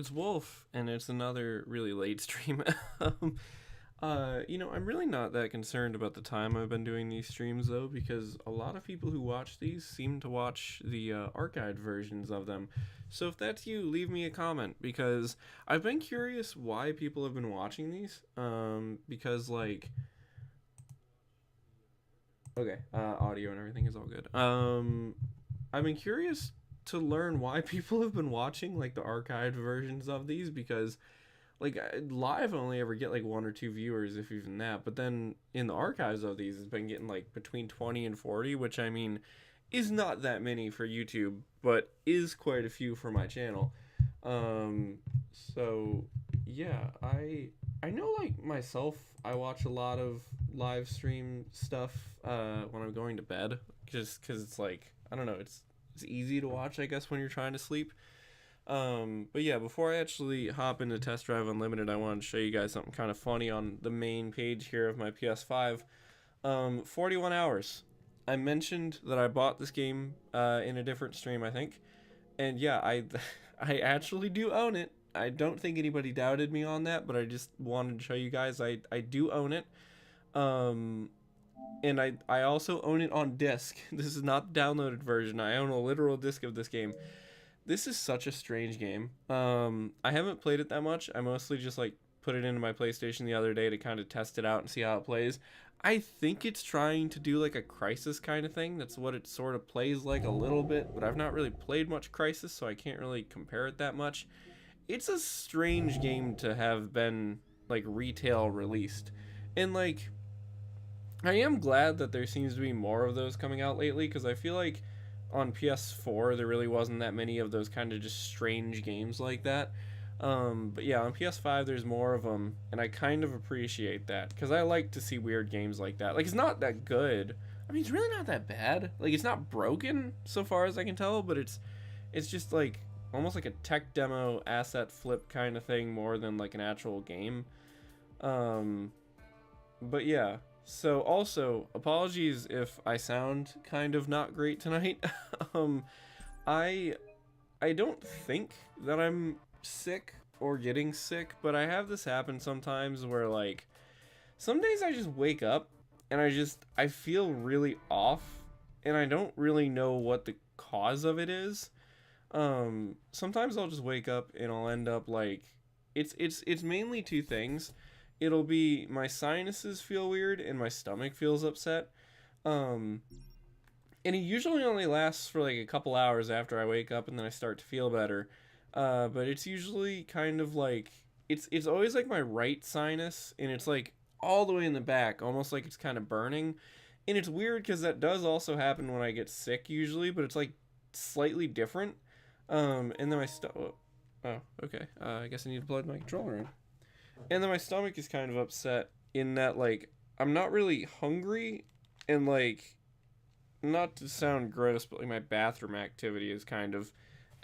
It's Wolf, and it's another really late stream. I'm really not that concerned about the time I've been doing these streams, though, because a lot of people who watch these seem to watch the archived versions of them. So if that's you, leave me a comment, because I've been curious why people have been watching these. Because, like, okay, audio and everything is all good. I've been curious to learn why people have been watching, like, the archived versions of these, because like live I only ever get like one or two viewers, if even that, but then in the archives of these it's been getting like between 20 and 40, which I mean is not that many for YouTube, but is quite a few for my channel. So yeah, I know, like, myself, I watch a lot of live stream stuff when I'm going to bed, just because it's like, I don't know, it's easy to watch, I guess, when you're trying to sleep. But yeah, before I actually hop into Test Drive Unlimited, I wanted to show you guys something kind of funny on the main page here of my PS5. 41 hours. I mentioned that I bought this game in a different stream, I think. And yeah, I actually do own it. I don't think anybody doubted me on that, but I just wanted to show you guys I do own it. Um, and I also own it on disc. This is not the downloaded version. I own a literal disc of this game. This is such a strange game. I haven't played it that much. I mostly just like put it into my PlayStation the other day to kind of test it out and see how it plays. I think it's trying to do like a Crisis kind of thing. That's what it sort of plays like a little bit, but I've not really played much Crisis, so I can't really compare it that much. It's a strange game to have been like retail released. And like, I am glad that there seems to be more of those coming out lately, because I feel like on PS4 there really wasn't that many of those kind of just strange games like that. But yeah, on PS5 there's more of them, and I kind of appreciate that, because I like to see weird games like that. Like, it's not that good. I mean, it's really not that bad. Like, it's not broken so far as I can tell, but it's just like almost like a tech demo asset flip kind of thing more than like an actual game. Um, but yeah, so also apologies if I sound kind of not great tonight. um, I I don't think that I'm sick or getting sick, but I have this happen sometimes where, like, some days I just wake up and I feel really off, and I don't really know what the cause of it is. Sometimes I'll just wake up and I'll end up like, it's mainly two things. It'll be my sinuses feel weird and my stomach feels upset. Um, and it usually only lasts for like a couple hours after I wake up, and then I start to feel better. But it's usually kind of like, it's always like my right sinus, and it's like all the way in the back, almost like it's kind of burning. And it's weird because that does also happen when I get sick usually, but it's like slightly different. And then oh, okay. I guess I need to plug my controller in. And then my stomach is kind of upset in that, like, I'm not really hungry, and like, not to sound gross, but like my bathroom activity is kind of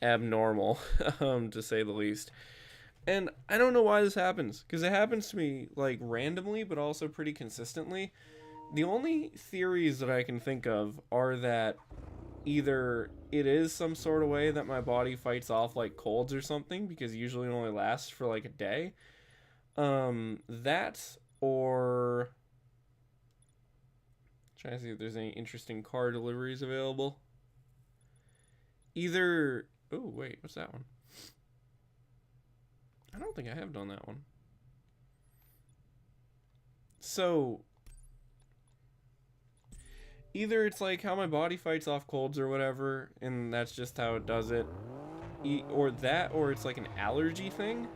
abnormal, to say the least. And I don't know why this happens, because it happens to me like randomly, but also pretty consistently. The only theories that I can think of are that either it is some sort of way that my body fights off like colds or something, because usually it only lasts for like a day. That, or trying to see if there's any interesting car deliveries available. Either, oh wait, what's that one? I don't think I have done that one. So either it's like how my body fights off colds or whatever, and that's just how it does it, or that, or it's like an allergy thing.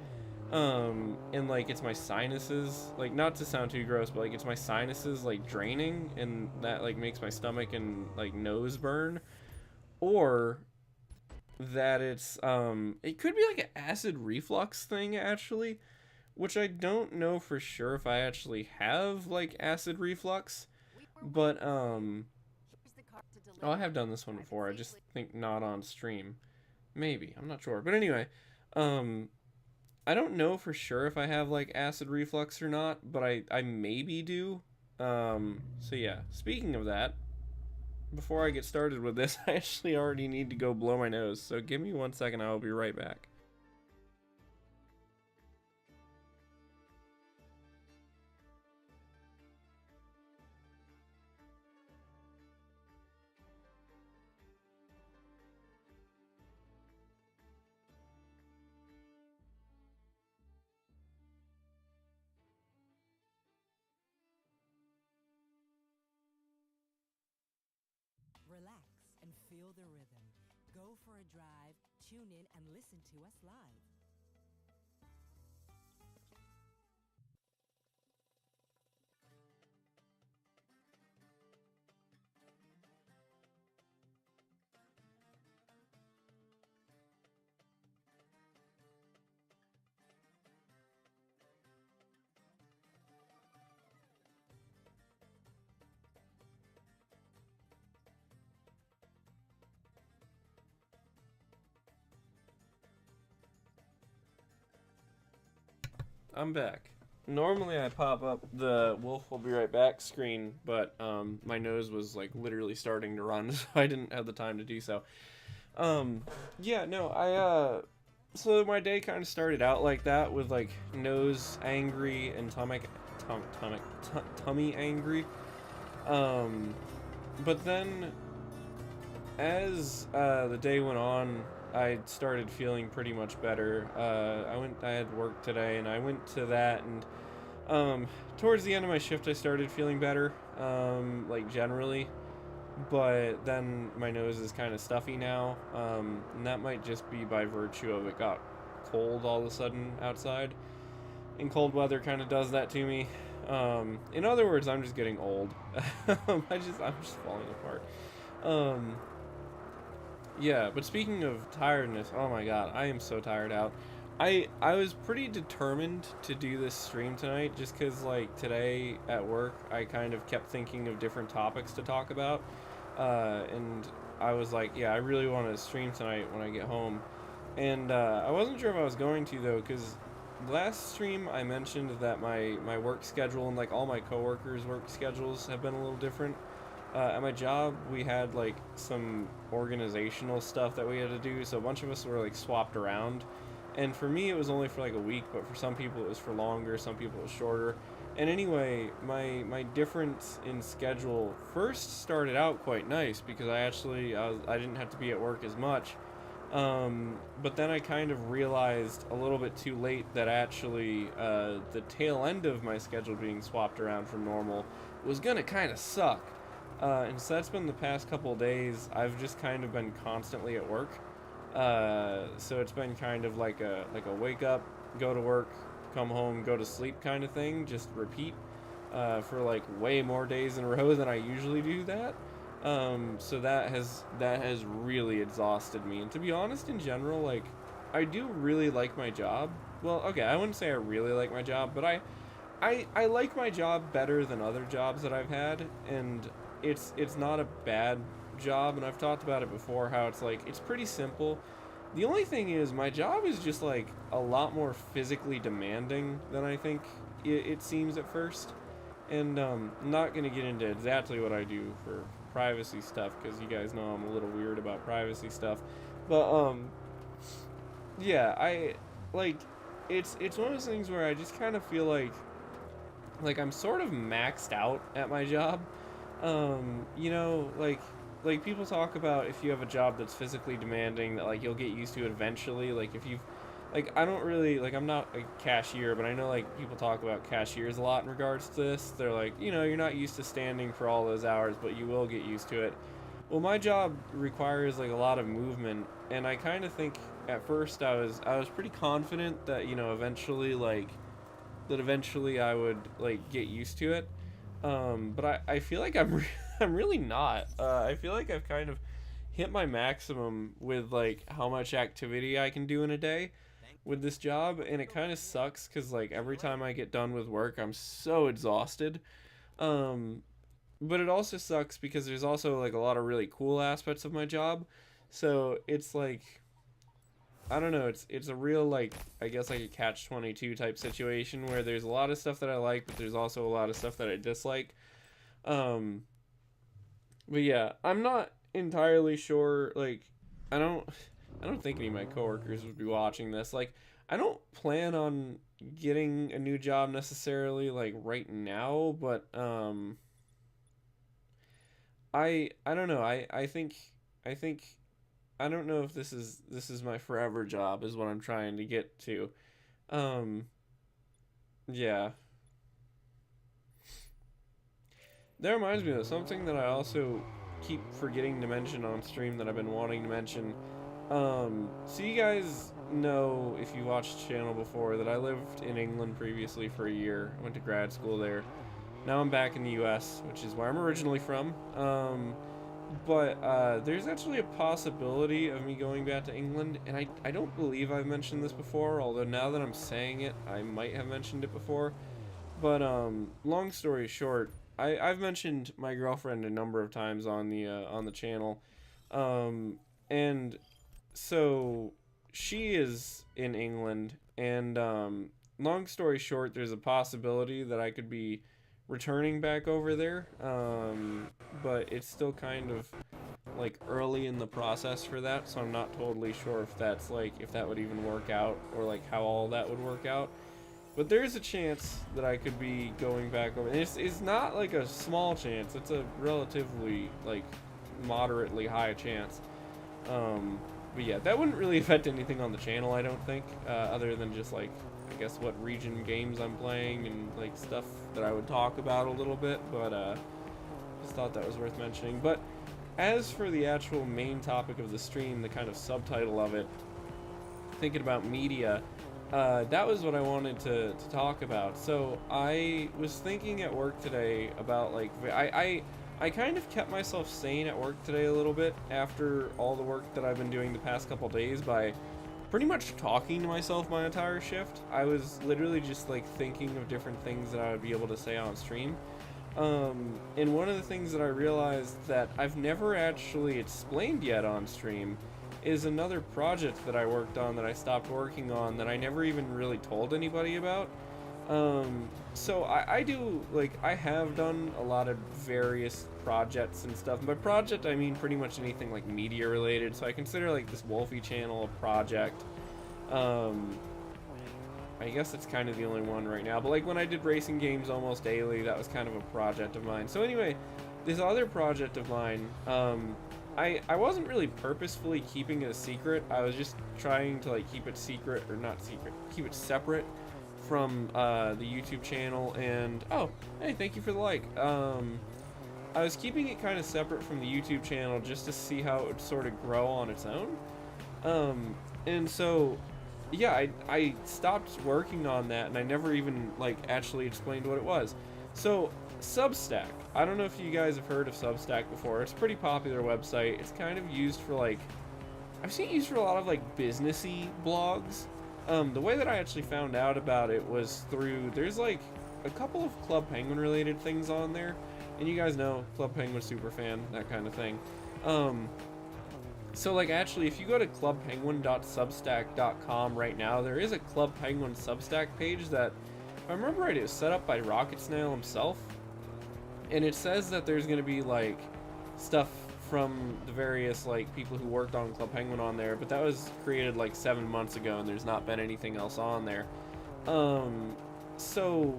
And like it's my sinuses, like, not to sound too gross, but like it's my sinuses like draining, and that like makes my stomach and like nose burn. Or that it could be like an acid reflux thing, actually, which I don't know for sure if I actually have like acid reflux. But oh, I have done this one before, I just think not on stream. Maybe, I'm not sure, but anyway, um I don't know for sure if I have like acid reflux or not, but I maybe do. So yeah, speaking of that, before I get started with this, I actually already need to go blow my nose, so give me 1 second, I will be right back. Feel the rhythm. Go for a drive, tune in, and listen to us live. I'm back. Normally I pop up the "Wolf will be right back" screen, but my nose was like literally starting to run, so I didn't have the time to do so. Um, yeah, no, so my day kind of started out like that with like nose angry and tummy angry. Um, but then as the day went on, I started feeling pretty much better. I had work today, and I went to that, and towards the end of my shift, I started feeling better, like generally. But then my nose is kind of stuffy now, and that might just be by virtue of it got cold all of a sudden outside, and cold weather kind of does that to me. In other words, I'm just getting old. I'm just falling apart. Um, yeah, but speaking of tiredness, oh my god, I am so tired out. I was pretty determined to do this stream tonight just cuz like today at work I kind of kept thinking of different topics to talk about. And I was like, yeah, I really want to stream tonight when I get home. And I wasn't sure if I was going to though cuz last stream I mentioned that my work schedule and like all my coworkers' work schedules have been a little different. At my job, we had like some organizational stuff that we had to do, so a bunch of us were like swapped around. And for me, it was only for like a week, but for some people, it was for longer. Some people, it was shorter. And anyway, my difference in schedule first started out quite nice because I didn't have to be at work as much. But then I kind of realized a little bit too late that actually the tail end of my schedule being swapped around from normal was gonna kind of suck. And so that's been the past couple of days. I've just kind of been constantly at work. So it's been kind of like a wake up, go to work, come home, go to sleep kind of thing. Just repeat for like way more days in a row than I usually do that. So that has really exhausted me. And to be honest, in general, like I do really like my job. Well, okay, I wouldn't say I really like my job, but I like my job better than other jobs that I've had, and it's not a bad job. And I've talked about it before how it's like it's pretty simple. The only thing is my job is just like a lot more physically demanding than I think it seems at first. And I'm not gonna get into exactly what I do for privacy stuff because you guys know I'm a little weird about privacy stuff, but yeah, I like it's one of those things where I just kind of feel like I'm sort of maxed out at my job. Like people talk about if you have a job that's physically demanding that like you'll get used to it eventually. Like if you've like I don't really like I'm not a cashier, but I know like people talk about cashiers a lot in regards to this. They're like, you're not used to standing for all those hours, but you will get used to it. Well, my job requires like a lot of movement, and I kind of think at first I was pretty confident that eventually I would like get used to it. But I feel like I'm really not. I feel like I've kind of hit my maximum with like how much activity I can do in a day with this job, and it kind of sucks because like every time I get done with work, I'm so exhausted. Um, but it also sucks because there's also like a lot of really cool aspects of my job. So it's like I don't know. It's a real like I guess like a catch 22 type situation where there's a lot of stuff that I like, but there's also a lot of stuff that I dislike. Um, but yeah, I'm not entirely sure. Like, I don't I don't think any of my coworkers would be watching this. Like, I don't plan on getting a new job necessarily like right now, but I don't know. I think I don't know if this is my forever job is what I'm trying to get to. Um, yeah. That reminds me of something that I also keep forgetting to mention on stream that I've been wanting to mention. So you guys know, if you watched the channel before, that I lived in England previously for a year. I went to grad school there. Now I'm back in the US, which is where I'm originally from. But there's actually a possibility of me going back to England, and I don't believe I've mentioned this before, although now that I'm saying it, I might have mentioned it before. But long story short, I've mentioned my girlfriend a number of times on the channel, and so she is in England, and long story short, there's a possibility that I could be returning back over there, but it's still kind of like early in the process for that, so I'm not totally sure if that's like if that would even work out, or like how all that would work out. But there's a chance that I could be going back over. And it's not like a small chance. It's a relatively like moderately high chance. But yeah, that wouldn't really affect anything on the channel, I don't think, other than just like, I guess, what region games I'm playing and like stuff that I would talk about a little bit. But just thought that was worth mentioning. But as for the actual main topic of the stream, the kind of subtitle of it, thinking about media, that was what I wanted to talk about. So I was thinking at work today about like I kind of kept myself sane at work today a little bit after all the work that I've been doing the past couple days by pretty much talking to myself my entire shift. I was literally just like thinking of different things that I would be able to say on stream. And one of the things that I realized that I've never actually explained yet on stream is another project that I worked on that I stopped working on that I never even really told anybody about. So I do, like, I have done a lot of various projects and stuff. By project, I mean pretty much anything like media related. So I consider like this Wolfie channel a project. I guess it's kind of the only one right now. But like when I did racing games almost daily, that was kind of a project of mine. So anyway, this other project of mine, I wasn't really purposefully keeping it a secret. I was just trying to like keep it secret, or not secret, keep it separate from the YouTube channel. And oh, hey, thank you for the like. I was keeping it kind of separate from the YouTube channel just to see how it would sort of grow on its own. And so yeah, I stopped working on that, and I never even like actually explained what it was. So Substack, I don't know if you guys have heard of Substack before. It's a pretty popular website. It's kind of used for like, I've seen it used for a lot of like businessy blogs. The way that I actually found out about it was through, there's like a couple of Club Penguin related things on there, and you guys know Club Penguin super fan, that kind of thing. So like actually, if you go to clubpenguin.substack.com right now, there is a Club Penguin Substack page that, if I remember right, it was set up by Rocket Snail himself. And it says that there's going to be like stuff from the various like people who worked on Club Penguin on there, but that was created like 7 months ago, and there's not been anything else on there. So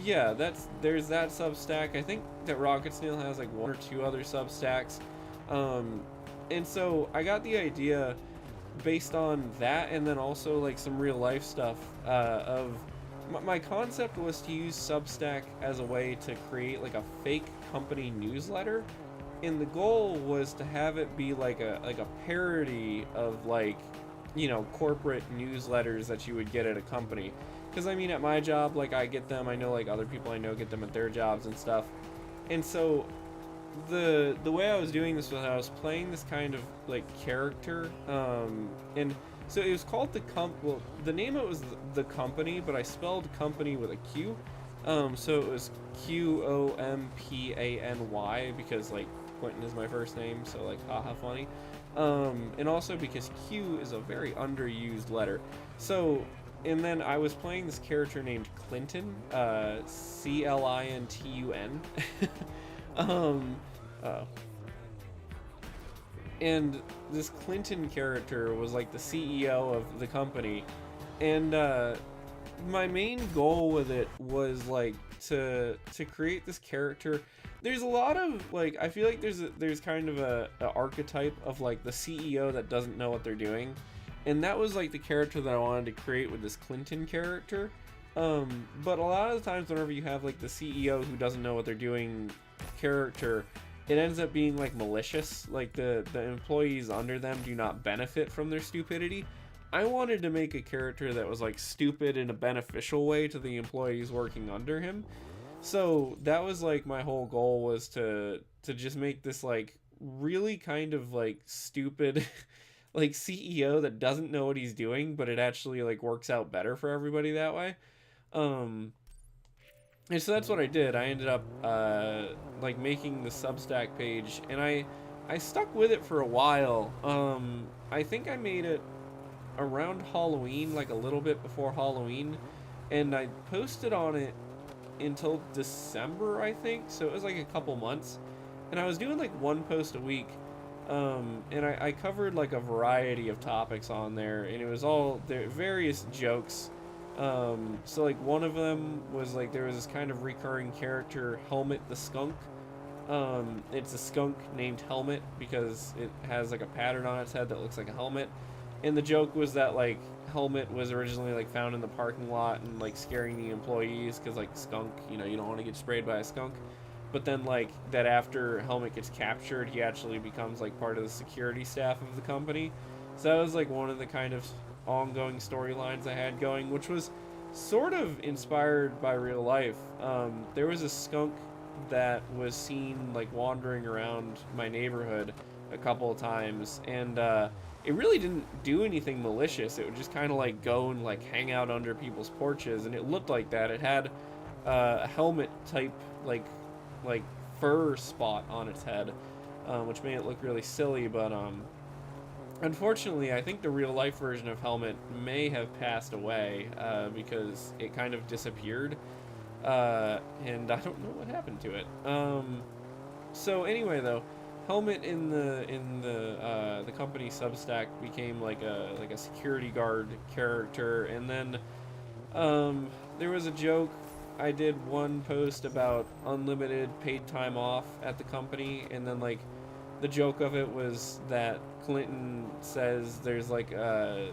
yeah, there's that Substack. I think that Rocket Snail has like one or two other Substacks. And so I got the idea based on that, and then also like some real life stuff of my concept was to use Substack as a way to create like a fake company newsletter, and the goal was to have it be like a parody of like, you know, corporate newsletters that you would get at a company. Because I mean, at my job, like I get them, I know like other people I know get them at their jobs and stuff. And so the way I was doing this was I was playing this kind of like character, and so it was called well, the name of it was The Company, but I spelled company with a Q. So it was Qompany, because like Quentin is my first name, so like haha funny. And also because Q is a very underused letter. So, and then I was playing this character named Clinton, Clintun. And this Clinton character was like the CEO of the company, and my main goal with it was like to create this character. There's a lot of like, I feel like there's kind of a archetype of like the CEO that doesn't know what they're doing, and that was like the character that I wanted to create with this Clinton character. But a lot of the times whenever you have like the CEO who doesn't know what they're doing character, it ends up being like malicious. Like the employees under them do not benefit from their stupidity. I wanted to make a character that was like stupid in a beneficial way to the employees working under him. So that was like my whole goal, was to just make this like really kind of like stupid like CEO that doesn't know what he's doing, but it actually like works out better for everybody that way. Um and so that's what I did. I ended up like making the Substack page, and I stuck with it for a while. I think I made it around Halloween, like a little bit before Halloween, and I posted on it until December, I think. So it was like a couple months, and I was doing like one post a week. And I covered like a variety of topics on there, and it was all there, various jokes. So like one of them was like there was this kind of recurring character, Helmet the skunk. It's a skunk named Helmet because it has like a pattern on its head that looks like a helmet. And the joke was that like Helmet was originally like found in the parking lot and like scaring the employees because like skunk, you know, you don't want to get sprayed by a skunk. But then like that after Helmet gets captured, he actually becomes like part of the security staff of the company. So that was like one of the kind of ongoing storylines I had going, which was sort of inspired by real life. There was a skunk that was seen like wandering around my neighborhood a couple of times, and it really didn't do anything malicious. It would just kind of like go and like hang out under people's porches, and it looked like that. It had a helmet type like fur spot on its head, which made it look really silly. But unfortunately, I think the real life version of Helmet may have passed away because it kind of disappeared, and I don't know what happened to it. So anyway, though, Helmet in the company Substack became like a security guard character, and then there was a joke. I did one post about unlimited paid time off at the company, and then like the joke of it was that Clinton says there's like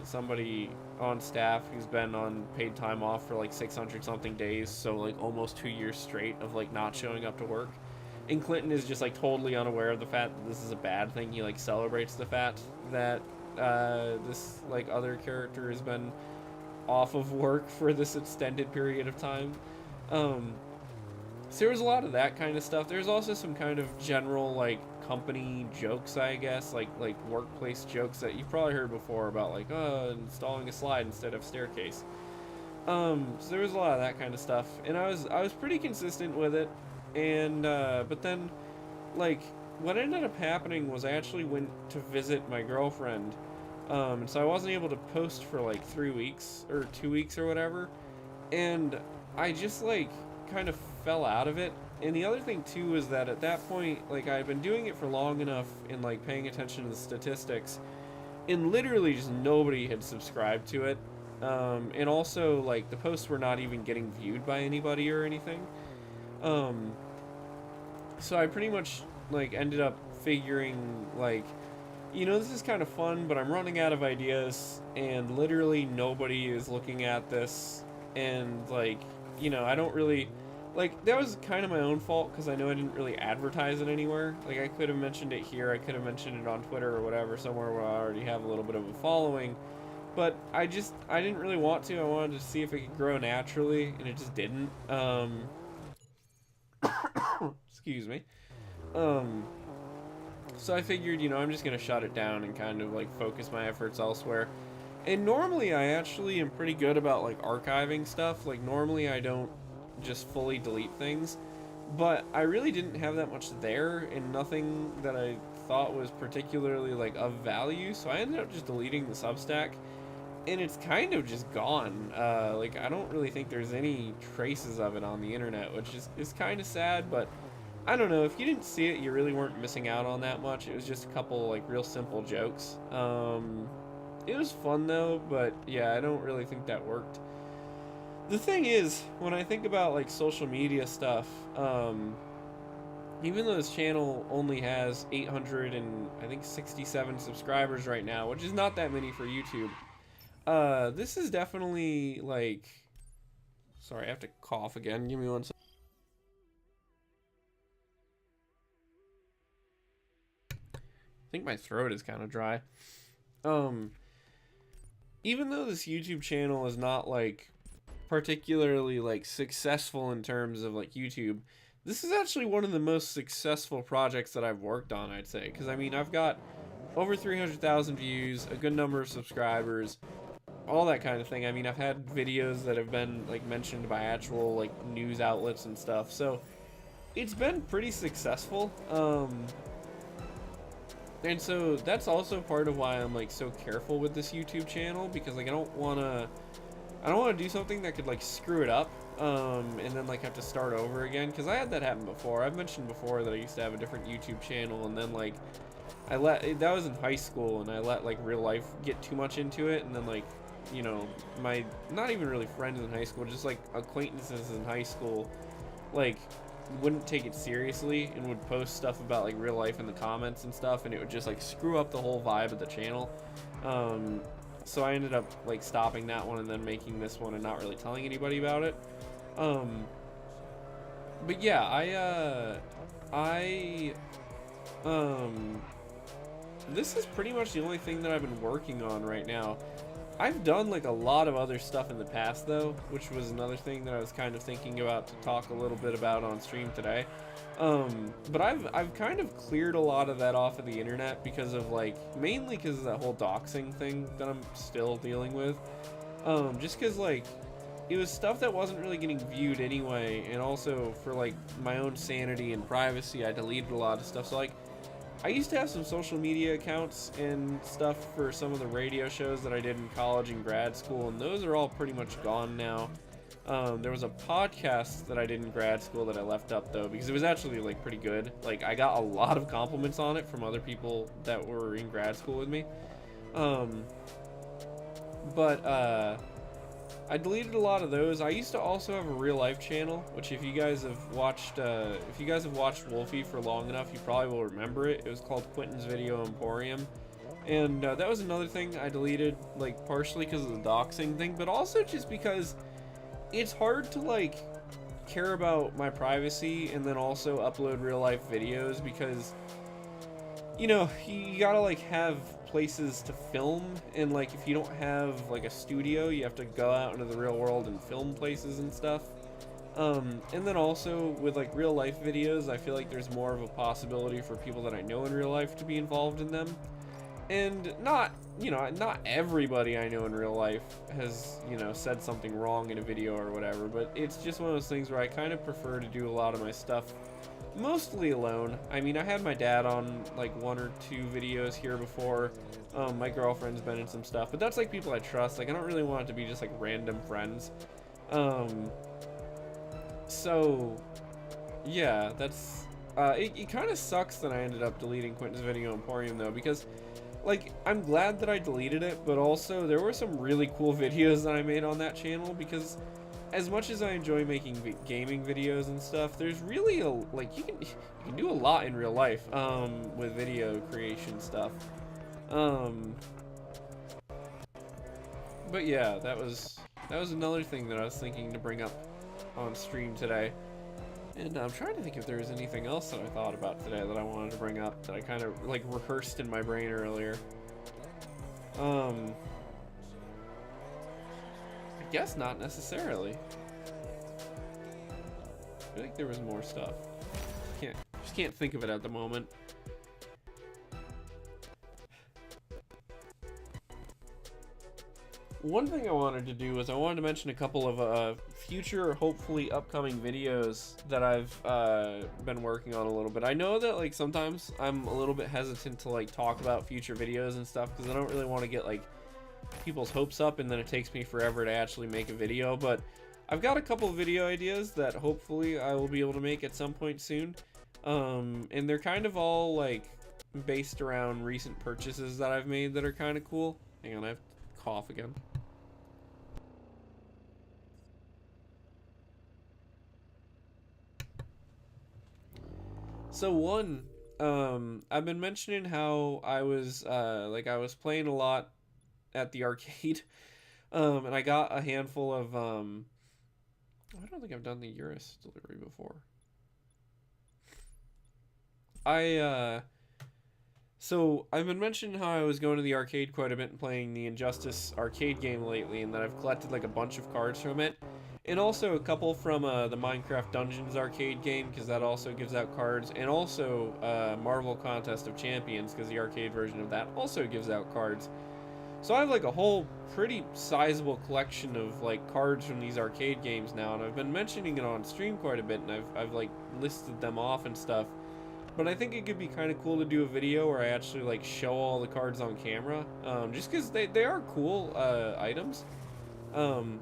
somebody on staff who's been on paid time off for like 600 something days, so like almost 2 years straight of like not showing up to work. And Clinton is just like totally unaware of the fact that this is a bad thing. He like celebrates the fact that this like other character has been off of work for this extended period of time. So there was a lot of that kind of stuff. There's also some kind of general like company jokes, I guess, like workplace jokes that you've probably heard before about like installing a slide instead of staircase. So there was a lot of that kind of stuff, and I was pretty consistent with it. And but then like what ended up happening was I actually went to visit my girlfriend. And so I wasn't able to post for like 3 weeks or 2 weeks or whatever, and I just like kind of fell out of it. And the other thing too is that at that point, like I had been doing it for long enough and like paying attention to the statistics, and literally just nobody had subscribed to it. And also like the posts were not even getting viewed by anybody or anything. Um, so I pretty much like ended up figuring like, you know, this is kind of fun, but I'm running out of ideas, and literally nobody is looking at this, and like, you know, I don't really like, that was kind of my own fault because I know I didn't really advertise it anywhere. Like I could have mentioned it here, I could have mentioned it on Twitter or whatever, somewhere where I already have a little bit of a following, but I didn't really want to. I wanted to see if it could grow naturally, and it just didn't. Excuse me. So I figured, you know, I'm just gonna shut it down and kind of like focus my efforts elsewhere. And normally I actually am pretty good about like archiving stuff. Like normally I don't just fully delete things, but I really didn't have that much there, and nothing that I thought was particularly like of value. So I ended up just deleting the Substack, and it's kind of just gone. Like I don't really think there's any traces of it on the internet, which is kind of sad, but I don't know. If you didn't see it, you really weren't missing out on that much. It was just a couple like real simple jokes. It was fun though, but yeah, I don't really think that worked. The thing is, when I think about like social media stuff, even though this channel only has 800 and I think 67 subscribers right now, which is not that many for YouTube, this is definitely like, sorry, I have to cough again. Give me one second. think my throat is kind of dry. Even though this YouTube channel is not like particularly like successful in terms of like YouTube, this is actually one of the most successful projects that I've worked on, I'd say, because I mean I've got over 300,000 views, a good number of subscribers, all that kind of thing. I mean, I've had videos that have been like mentioned by actual like news outlets and stuff, so it's been pretty successful. And so that's also part of why I'm like so careful with this YouTube channel, because like I don't want to do something that could like screw it up, and then like have to start over again, because I had that happen before. I've mentioned before that I used to have a different YouTube channel, and then like that was in high school, and I let like real life get too much into it, and then like, you know, my not even really friends in high school, just like acquaintances in high school, like wouldn't take it seriously and would post stuff about like real life in the comments and stuff, and it would just like screw up the whole vibe of the channel. So I ended up like stopping that one and then making this one and not really telling anybody about it. But yeah, this is pretty much the only thing that I've been working on right now. I've done like a lot of other stuff in the past though, which was another thing that I was kind of thinking about to talk a little bit about on stream today. But I've kind of cleared a lot of that off of the internet because of like, mainly because of that whole doxing thing that I'm still dealing with. Just because like, it was stuff that wasn't really getting viewed anyway, and also for like my own sanity and privacy, I deleted a lot of stuff. So like, I used to have some social media accounts and stuff for some of the radio shows that I did in college and grad school, and those are all pretty much gone now. There was a podcast that I did in grad school that I left up though, because it was actually like pretty good. Like I got a lot of compliments on it from other people that were in grad school with me. I deleted a lot of those. I used to also have a real life channel, which if you guys have watched Wolfie for long enough, you probably will remember it. It was called Quentin's Video Emporium. And that was another thing I deleted, like partially because of the doxing thing, but also just because it's hard to like care about my privacy and then also upload real life videos, because you know, you gotta like have places to film, and like if you don't have like a studio, you have to go out into the real world and film places and stuff. And then also with like real life videos, I feel like there's more of a possibility for people that I know in real life to be involved in them. And not everybody I know in real life has, you know, said something wrong in a video or whatever, but it's just one of those things where I kind of prefer to do a lot of my stuff mostly alone. I mean, I had my dad on like 1 or 2 videos here before. My girlfriend's been in some stuff, but that's like people I trust. Like I don't really want it to be just like random friends. So yeah, that's it kind of sucks that I ended up deleting Quentin's Video Emporium though, because like I'm glad that I deleted it, but also there were some really cool videos that I made on that channel, because as much as I enjoy making gaming videos and stuff, there's really a like you can do a lot in real life with video creation stuff. But yeah, that was another thing that I was thinking to bring up on stream today. And I'm trying to think if there was anything else that I thought about today that I wanted to bring up that I kind of like rehearsed in my brain earlier. I guess not necessarily. I feel like there was more stuff. Just can't think of it at the moment. One thing I wanted to do was I wanted to mention a couple of future, hopefully upcoming videos that I've been working on a little bit. I know that like sometimes I'm a little bit hesitant to like talk about future videos and stuff, because I don't really want to get like people's hopes up and then it takes me forever to actually make a video, but I've got a couple of video ideas that hopefully I will be able to make at some point soon. And they're kind of all like based around recent purchases that I've made that are kind of cool. Hang on, I have to cough again. So one, I've been mentioning how I was playing a lot at the arcade, and I got a handful of I don't think I've done the Eurus delivery before. So I've been mentioning how I was going to the arcade quite a bit and playing the Injustice arcade game lately, and that I've collected like a bunch of cards from it, and also a couple from the Minecraft Dungeons arcade game, because that also gives out cards, and also Marvel Contest of Champions, because the arcade version of that also gives out cards. So I have like a whole pretty sizable collection of like cards from these arcade games now, and I've been mentioning it on stream quite a bit, and I've like listed them off and stuff. But I think it could be kind of cool to do a video where I actually like show all the cards on camera, just because they are cool items. Um,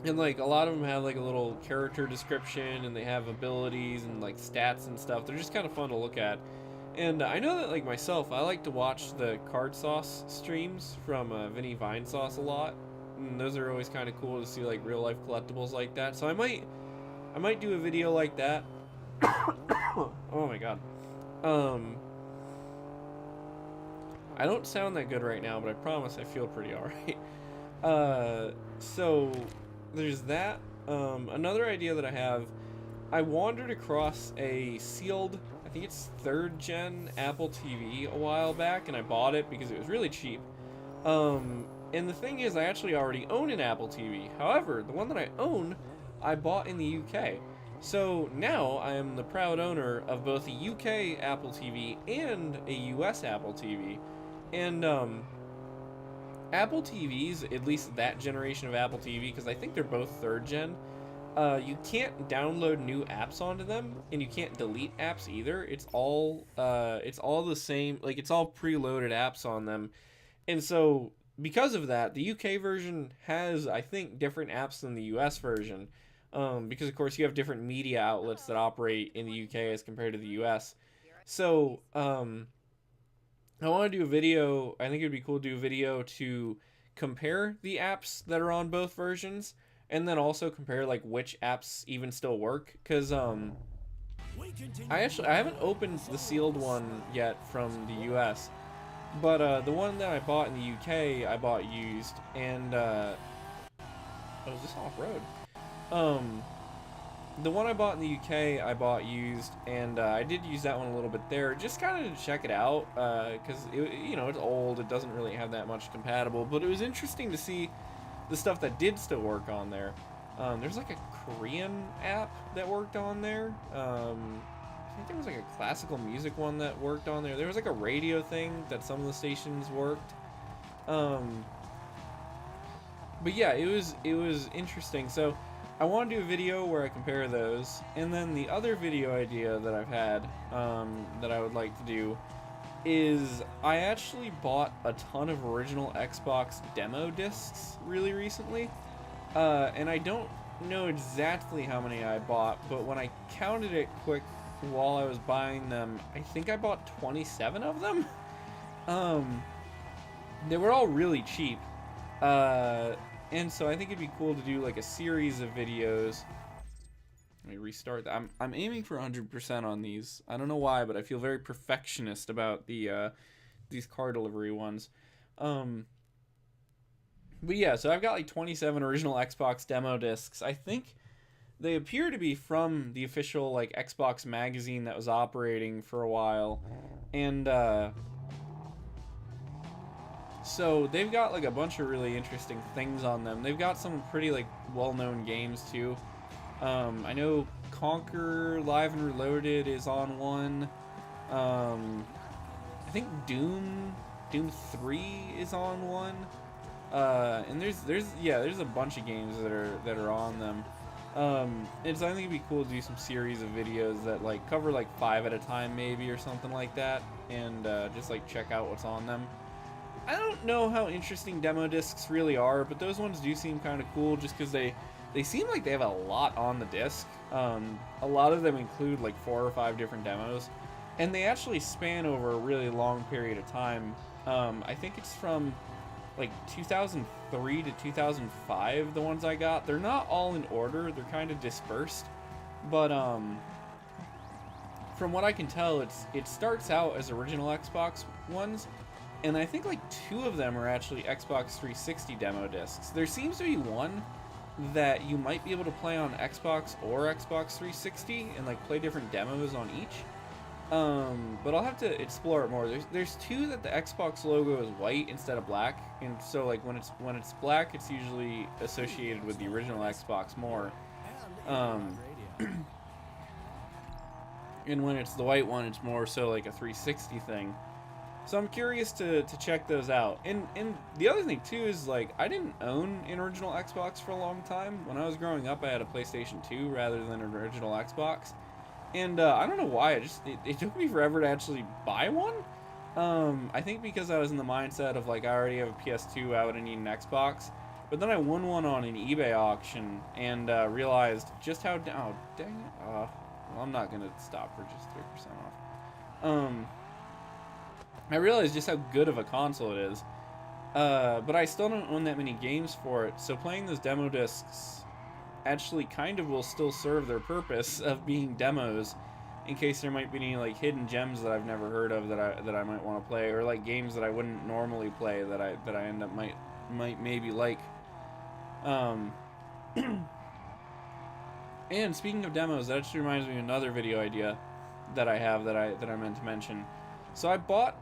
and like a lot of them have like a little character description, and they have abilities and like stats and stuff. They're just kind of fun to look at. And I know that like myself, I like to watch the Card Sauce streams from Vinny Vine Sauce a lot. And those are always kind of cool to see like real life collectibles like that. So I might do a video like that. Oh my god. I don't sound that good right now, but I promise I feel pretty alright. So there's that. Another idea that I have, I wandered across a sealed, I think it's 3rd gen Apple TV a while back, and I bought it because it was really cheap. And the thing is, I actually already own an Apple TV. However, the one that I own, I bought in the UK. So now I am the proud owner of both a UK Apple TV and a US Apple TV. And Apple TVs, at least that generation of Apple TV, because I think they're both 3rd gen, you can't download new apps onto them, and you can't delete apps either. It's all the same, like it's all preloaded apps on them. And so because of that, the UK version has, I think, different apps than the US version. Because of course you have different media outlets that operate in the UK as compared to the US. So, I want to do a video, I think it would be cool to do a video to compare the apps that are on both versions, and then also compare like which apps even still work, because I haven't opened the sealed one yet from the US, but the one that I bought in the UK I bought used, and oh, is this off-road? The one I bought in the UK I bought used, and I did use that one a little bit there, just kind of to check it out, because it's old, it doesn't really have that much compatible, but it was interesting to see the stuff that did still work on there. There's like a Korean app that worked on there. I think there was like a classical music one that worked on there. There was like a radio thing that some of the stations worked. But yeah, it was interesting. So I want to do a video where I compare those, and then the other video idea that I've had that I would like to do is I actually bought a ton of original Xbox demo discs really recently, and I don't know exactly how many I bought, but when I counted it quick while I was buying them, I think I bought 27 of them. They were all really cheap, and so I think it'd be cool to do like a series of videos. Let me restart that. I'm aiming for 100% on these. I don't know why, but I feel very perfectionist about these car delivery ones. But yeah, so I've got like 27 original Xbox demo discs. I think they appear to be from the official like Xbox magazine that was operating for a while, and so they've got like a bunch of really interesting things on them. They've got some pretty like well-known games too. I know Conquer Live and Reloaded is on one. I think Doom 3 is on one. And there's a bunch of games that are on them. And so I think it'd be cool to do some series of videos that like cover like 5 at a time maybe or something like that, and just like check out what's on them. I don't know how interesting demo discs really are, but those ones do seem kind of cool just because they seem like they have a lot on the disc. A lot of them include like 4 or 5 different demos, and they actually span over a really long period of time. I think it's from like 2003 to 2005, the ones I got. They're not all in order, they're kind of dispersed, but from what I can tell, it starts out as original Xbox ones, and I think like 2 of them are actually Xbox 360 demo discs. There seems to be one that you might be able to play on Xbox or Xbox 360 and like play different demos on each. But I'll have to explore it more. There's two that the Xbox logo is white instead of black, and so like when it's black, it's usually associated with the original Xbox more. Um, and when it's the white one, it's more so like a 360 thing. So I'm curious to check those out. And the other thing too is like I didn't own an original Xbox for a long time. When I was growing up, I had a PlayStation 2 rather than an original Xbox. And I don't know why. It took me forever to actually buy one. I think because I was in the mindset of like I already have a PS2, I would need an Xbox. But then I won one on an eBay auction and realized just how oh dang it. Well, I'm not gonna stop for just 3% off. I realized just how good of a console it is. But I still don't own that many games for it. So playing those demo discs actually kind of will still serve their purpose of being demos in case there might be any like hidden gems that I've never heard of that I might want to play, or like games that I wouldn't normally play that I end up might maybe like. And speaking of demos, that actually reminds me of another video idea that I have that I meant to mention. So I bought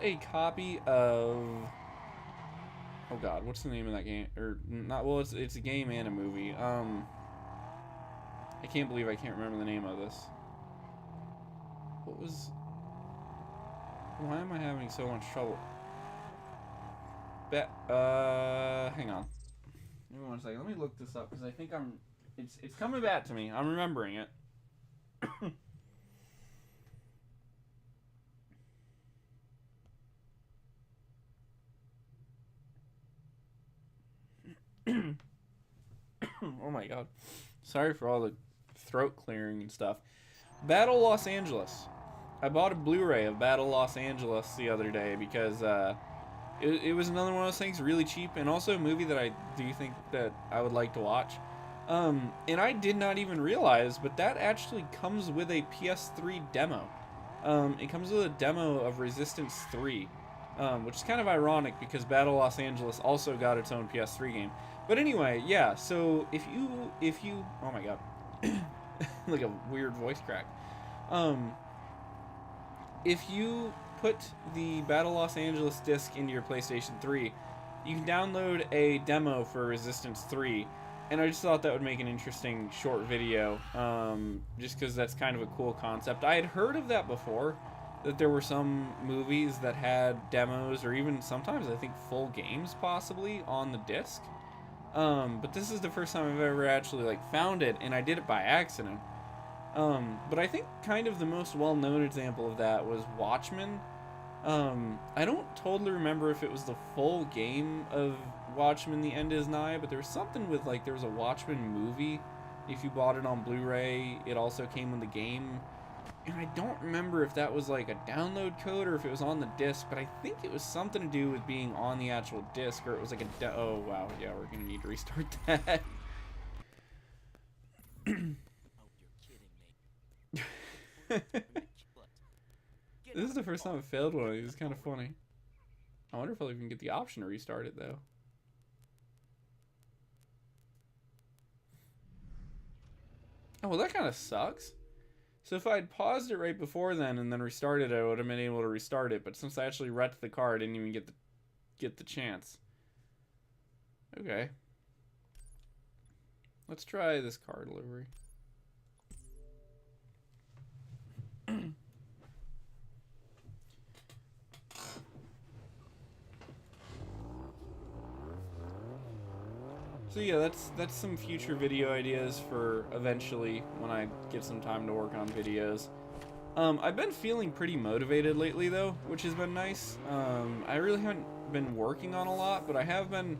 a copy of, oh god, what's the name of that game? Or not, well, it's a game and a movie. I can't believe I can't remember the name of this. Why am I having so much trouble? Hang on. Give me 1 second. Let me look this up because I think it's coming back to me. I'm remembering it. Oh my god. Sorry for all the throat clearing and stuff. Battle Los Angeles. I bought a Blu-ray of Battle Los Angeles the other day because it was another one of those things really cheap, and also a movie that I do think that I would like to watch. And I did not even realize, but that actually comes with a PS3 demo. It comes with a demo of Resistance 3, which is kind of ironic because Battle Los Angeles also got its own PS3 game. But anyway, yeah, so if you, oh my god, like a weird voice crack. If you put the Battle Los Angeles disc into your PlayStation 3, you can download a demo for Resistance 3, and I just thought that would make an interesting short video, just because that's kind of a cool concept. I had heard of that before, that there were some movies that had demos, or even sometimes I think full games possibly, on the disc. But this is the first time I've ever actually like found it, and I did it by accident. But I think kind of the most well-known example of that was Watchmen. I don't totally remember if it was the full game of Watchmen: The End Is Nigh, but there was something with like there was a Watchmen movie. If you bought it on Blu-ray, it also came with the game. And I don't remember if that was like a download code or if it was on the disc, but I think it was something to do with being on the actual disc, or it was like oh wow, yeah, we're gonna need to restart that. This is the first time I failed one of these. It's kind of funny. I wonder if I'll even get the option to restart it though. Oh well, that kind of sucks. So if I had paused it right before then and then restarted it, I would have been able to restart it. But since I actually wrecked the car, I didn't even get the chance. Okay. Let's try this car delivery. So yeah, that's some future video ideas for eventually when I get some time to work on videos. I've been feeling pretty motivated lately though, which has been nice. I really haven't been working on a lot, but I have been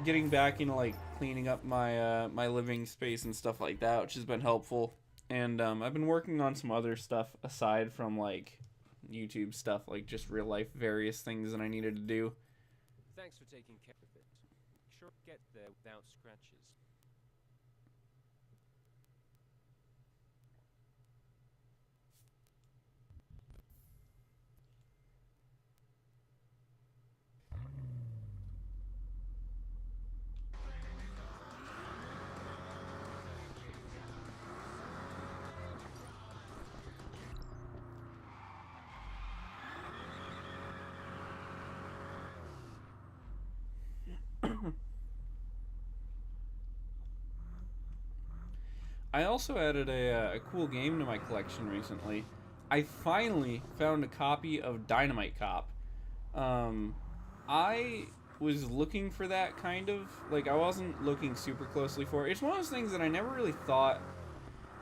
getting back into like cleaning up my my living space and stuff like that, which has been helpful. And I've been working on some other stuff aside from like YouTube stuff, like just real life various things that I needed to do. Thanks for taking care of it. Sure, get there without scratches. I also added a cool game to my collection recently. I finally found a copy of Dynamite Cop. Um, I was looking for that kind of like I wasn't looking super closely for it. It's one of those things that I never really thought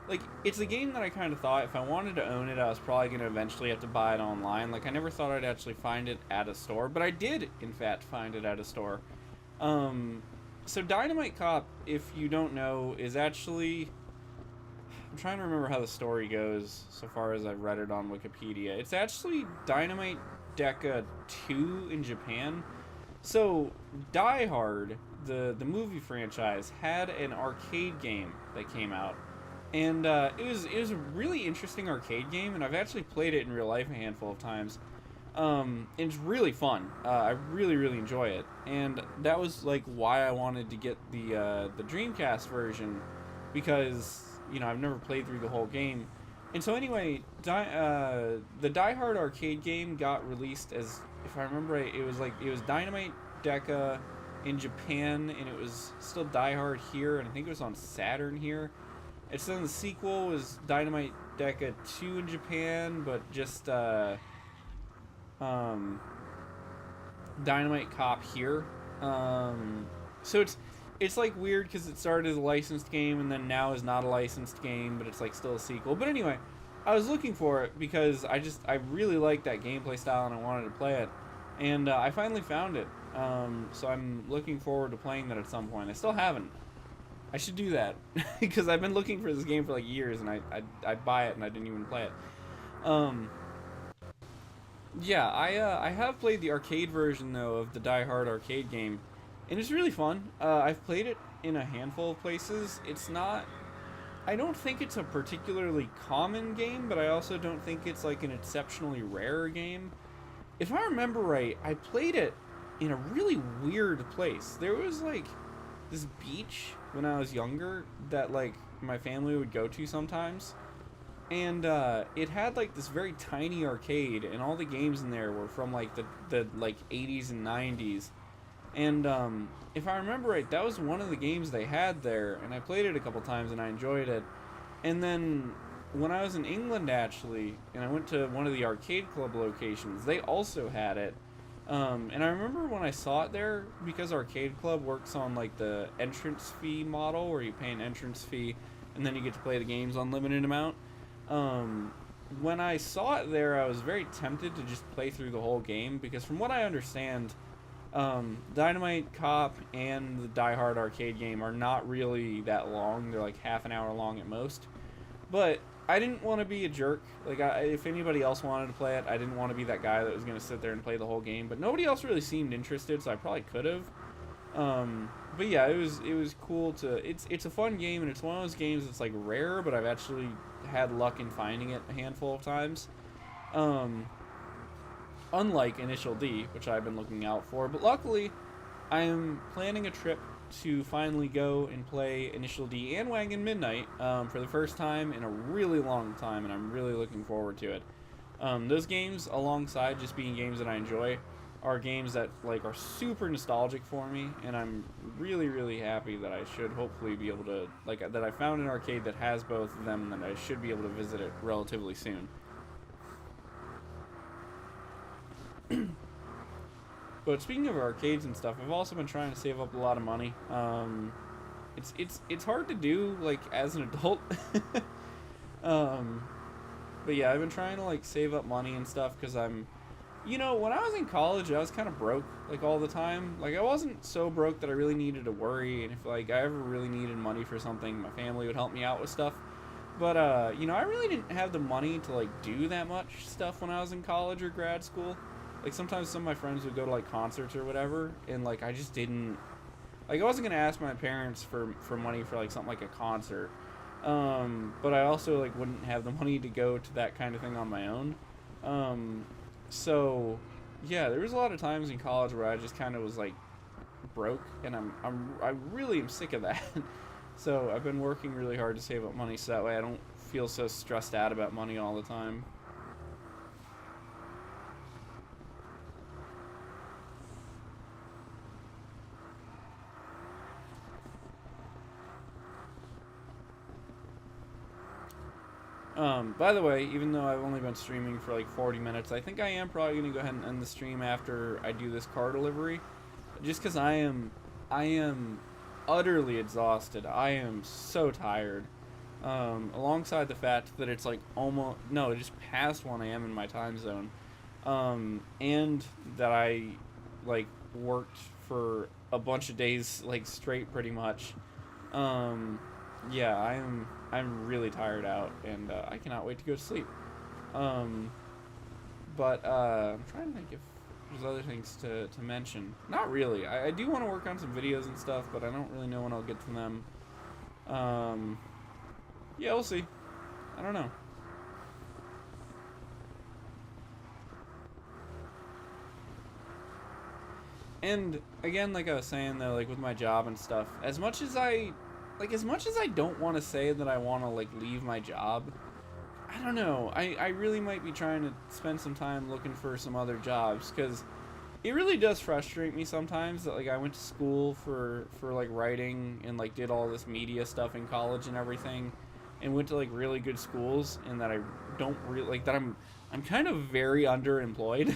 like it's a game that I kind of thought if I wanted to own it, I was probably going to eventually have to buy it online. Like I never thought I'd actually find it at a store, but I did in fact find it at a store. Um, so Dynamite Cop, if you don't know, is actually I'm trying to remember how the story goes so far as I've read it on Wikipedia. It's actually Dynamite Deca 2 in Japan. So Die Hard, the movie franchise, had an arcade game that came out, and it was a really interesting arcade game, and I've actually played it in real life a handful of times. It's really fun. I really enjoy it, and that was like why I wanted to get the Dreamcast version, because I've never played through the whole game. And so anyway, the Die Hard arcade game got released as, if I remember right, it was Dynamite Deca in Japan, and it was still Die Hard here, and I think it was on Saturn here. And so then the sequel was Dynamite Deca 2 in Japan, but just Dynamite Cop here. So it's like weird because it started as a licensed game and then now is not a licensed game, but it's like still a sequel. But anyway, I was looking for it because I really liked that gameplay style and I wanted to play it, and I finally found it. So I'm looking forward to playing that at some point. I still haven't. I should do that because I've been looking for this game for like years, and I buy it and I didn't even play it. Um, yeah, I have played the arcade version though of the Die Hard arcade game, and it's really fun. I've played it in a handful of places. It's not. I don't think it's a particularly common game, but I also don't think it's like an exceptionally rare game. If I remember right, I played it in a really weird place. There was like this beach when I was younger that like my family would go to sometimes, and it had like this very tiny arcade, and all the games in there were from like the like 80s and 90s. And if I remember right, that was one of the games they had there, and I played it a couple times and I enjoyed it. And then when I was in England actually, and I went to one of the arcade club locations, they also had it. And I remember when I saw it there, because Arcade Club works on like the entrance fee model, where you pay an entrance fee and then you get to play the games unlimited amount. When I saw it there, I was very tempted to just play through the whole game, because from what I understand, Dynamite Cop and the Die Hard arcade game are not really that long. They're like half an hour long at most. But I didn't want to be a jerk. Like, if anybody else wanted to play it, I didn't want to be that guy that was going to sit there and play the whole game. But nobody else really seemed interested, so I probably could have. But yeah, it was cool to. It's a fun game, and it's one of those games that's like rare, but I've actually had luck in finding it a handful of times. Unlike Initial D, which I've been looking out for. But luckily, I am planning a trip to finally go and play Initial D and Wagon Midnight for the first time in a really long time, and I'm really looking forward to it. Those games, alongside just being games that I enjoy, are games that like are super nostalgic for me, and I'm really happy that I should hopefully be able to that I found an arcade that has both of them, and that I should be able to visit it relatively soon. But speaking of arcades and stuff, I've also been trying to save up a lot of money. It's hard to do like as an adult. But yeah, I've been trying to like save up money and stuff, because when I was in college, I was kind of broke like all the time. Like, I wasn't so broke that I really needed to worry, and if like I ever really needed money for something, my family would help me out with stuff. But I really didn't have the money to like do that much stuff when I was in college or grad school. Like, sometimes some of my friends would go to like concerts or whatever, and like I just didn't, like, I wasn't gonna ask my parents for money for like something like a concert. But I also like wouldn't have the money to go to that kind of thing on my own. So yeah, there was a lot of times in college where I just kind of was like broke, and I really am sick of that. So I've been working really hard to save up money so that way I don't feel so stressed out about money all the time. By the way, even though I've only been streaming for like 40 minutes, I think I am probably going to go ahead and end the stream after I do this car delivery. Just because I am utterly exhausted. I am so tired. Alongside the fact that it's like just past 1 a.m. in my time zone. And that I like worked for a bunch of days like straight pretty much. Yeah, I'm really tired out, and I cannot wait to go to sleep. But I'm trying to think if there's other things to mention. Not really. I do want to work on some videos and stuff, but I don't really know when I'll get to them. Yeah, we'll see. I don't know. And again, like I was saying though, like with my job and stuff, as much as I don't want to say that I want to like leave my job, I don't know. I really might be trying to spend some time looking for some other jobs, because it really does frustrate me sometimes that like I went to school for like writing and like did all this media stuff in college and everything, and went to like really good schools, and that I don't really like that I'm kind of very underemployed.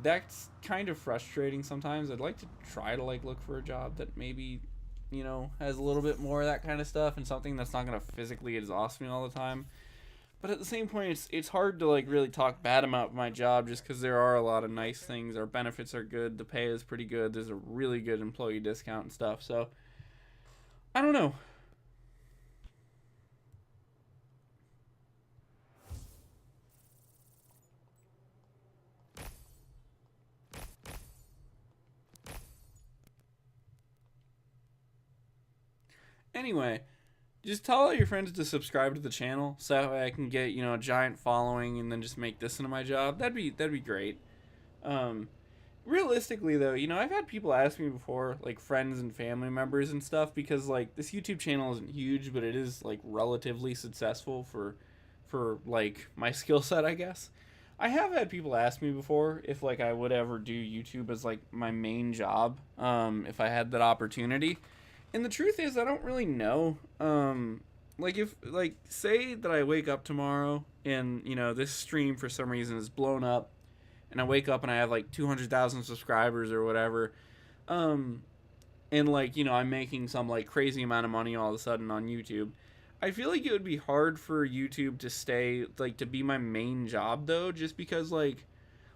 That's kind of frustrating sometimes. I'd like to try to like look for a job that maybe, you know, has a little bit more of that kind of stuff, and something that's not going to physically exhaust me all the time. But at the same point, it's hard to like really talk bad about my job, just because there are a lot of nice things. Our benefits are good. The pay is pretty good. There's a really good employee discount and stuff. So I don't know. Anyway, just tell all your friends to subscribe to the channel, so that way I can get, you know, a giant following and then just make this into my job. That'd be great. Realistically though, you know, I've had people ask me before, like friends and family members and stuff, because like this YouTube channel isn't huge, but it is like relatively successful for like my skill set, I guess. I have had people ask me before if like I would ever do YouTube as like my main job, if I had that opportunity. And the truth is, I don't really know. Like if, like, say that I wake up tomorrow and, you know, this stream for some reason is blown up, and I wake up and I have like 200,000 subscribers or whatever, and like, you know, I'm making some like crazy amount of money all of a sudden on YouTube. I feel like it would be hard for YouTube to stay, like, to be my main job though, just because like,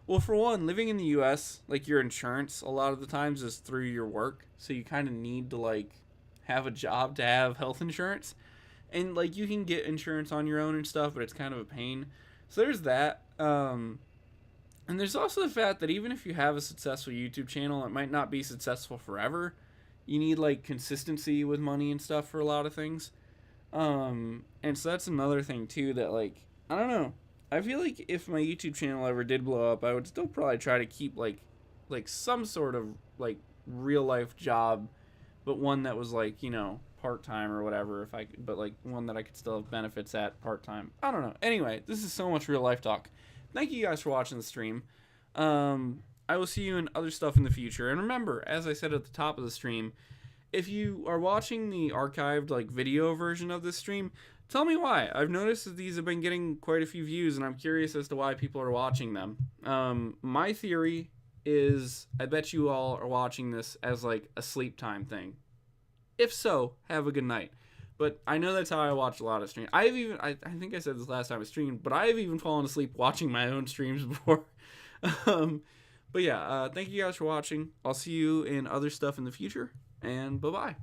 well, for one, living in the US, like, your insurance a lot of the times is through your work, so you kind of need to like have a job to have health insurance. And like you can get insurance on your own and stuff, but it's kind of a pain. So there's that. And there's also the fact that even if you have a successful YouTube channel, it might not be successful forever. You need like consistency with money and stuff for a lot of things. And so that's another thing too, that like, I don't know. I feel like if my YouTube channel ever did blow up, I would still probably try to keep like some sort of like real life job, but one that was like, you know, part-time or whatever, if I could, but like one that I could still have benefits at part-time. I don't know. Anyway, this is so much real life talk. Thank you guys for watching the stream. I will see you in other stuff in the future. And remember, as I said at the top of the stream, if you are watching the archived like video version of this stream, tell me why. I've noticed that these have been getting quite a few views, and I'm curious as to why people are watching them. My theory is, I bet you all are watching this as like a sleep time thing. If so, have a good night. But I know that's how I watch a lot of streams. I think I said this last time I streamed, but I have even fallen asleep watching my own streams before. But yeah, thank you guys for watching. I'll see you in other stuff in the future, and bye-bye.